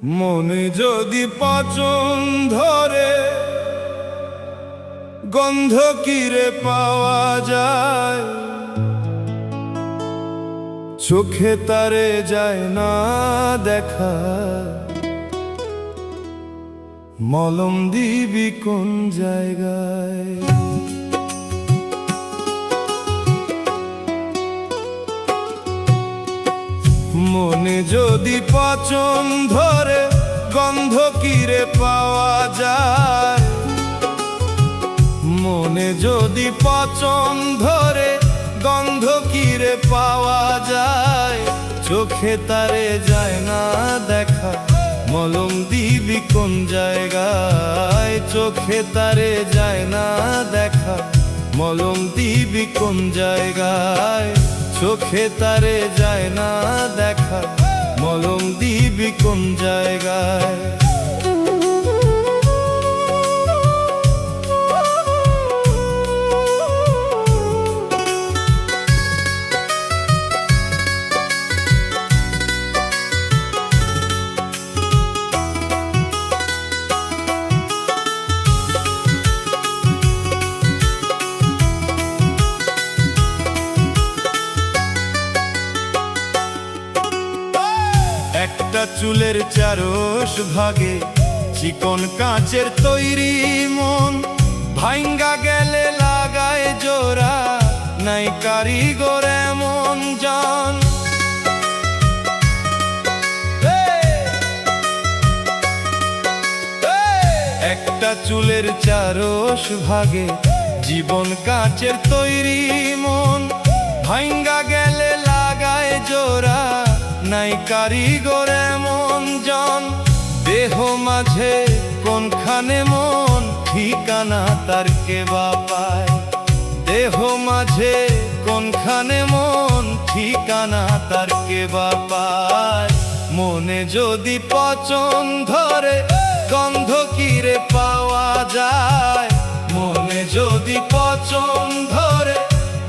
মনে যদি পচন ধরে গন্ধ কিরে পাওয়া যায়, চোখে তারে যায় না দেখা, মলম দিবি কোন জায়গায়। মনে যদি পচন ধরে গন্ধ কিরে পাওয়া যায়, মনে যদি পচন ধরে গন্ধ কিরে পাওয়া যায়, চোখে তারে যায় না দেখা, মলম দিবি কোন জায়গায়। চোখে তারে যায় না দেখা, মলম দিবি কোন জায়গায়। চোখে তারে যায় না দেখা, মলম দিবি কোন জায়গায়। একটা চুলের চারশ ভাগে চিকন কাঁচের তৈরি মন, ভাঙ্গা গেলে লাগায় জোড়া, নাই কারিগর এমন জান। একটা চুলের চারশ ভাগে জীবন কাঁচের তৈরি মন, ভাঙ্গা গেলে লাগায় জোড়া, নাই কারিগর এমন জন। দেহ মাঝে কোনখানে মন, ঠিকানা তার কে বা পায়। দেহ মাঝে কোনখানে মন, ঠিকানা তার কে বা পায়। মনে যদি পচন ধরে গন্ধ কিরে পাওয়া যায়, মনে যদি পচন ধরে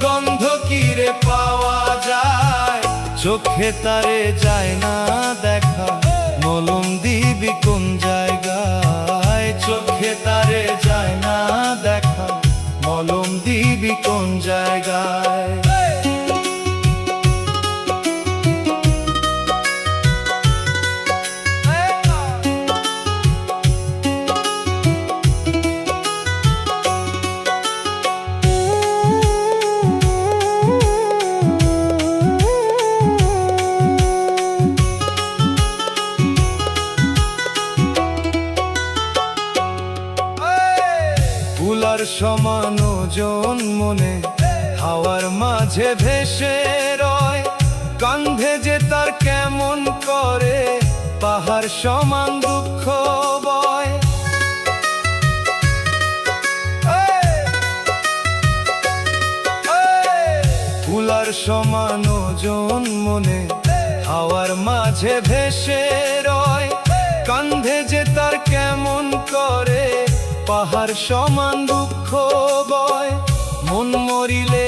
গন্ধ কিরে পাওয়া যায়, চোখে তারে যায় না দেখা, মলম দিবি কোন জায়গায়। চোখে তারে যায় না দেখা, মলম দিবি কোন জায়গায়। ফুলার সমান ওজন মনে হাওয়ার মাঝে ভেসে রয়, কান্ধে যে তার কেমন করে পাহাড় সমান দুঃখ বয়। ফুলার সমান ওজন মনে হাওয়ার মাঝে ভেসে রয়, কান্ধে যে তার কেমন করে পাহাড় সমান দুঃখ বয়। মন মরিলে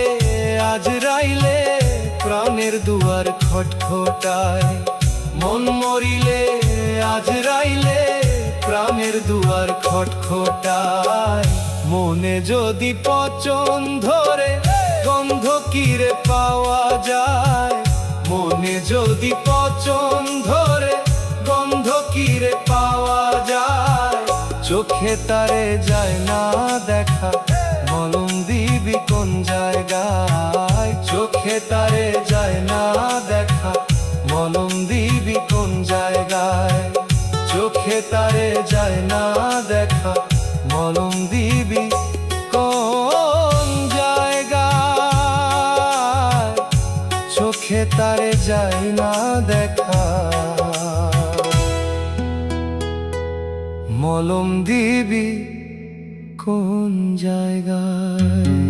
আজরাইলে প্রাণের দুয়ার খটখটায়, মন মরিলে আজরাইলে প্রাণের দুয়ার খটখটায়। মনে যদি পচন ধরে গন্ধ কিরে পাওয়া যায়, মনে যদি পচন ধরে গন্ধ কিরে পাওয়া যায়, চোখে তারে যায় না দেখা, মলম দিবি কোন জায়গায়। চোখে তারে যায় না দেখা, মলম দিবি কোন জায়গায়। চোখে তারে যায় না দেখা, মলম দিবি কোন জায়গায়। চোখে তারে যায় না দেখা, মলম দিবি কোন জায়গায়।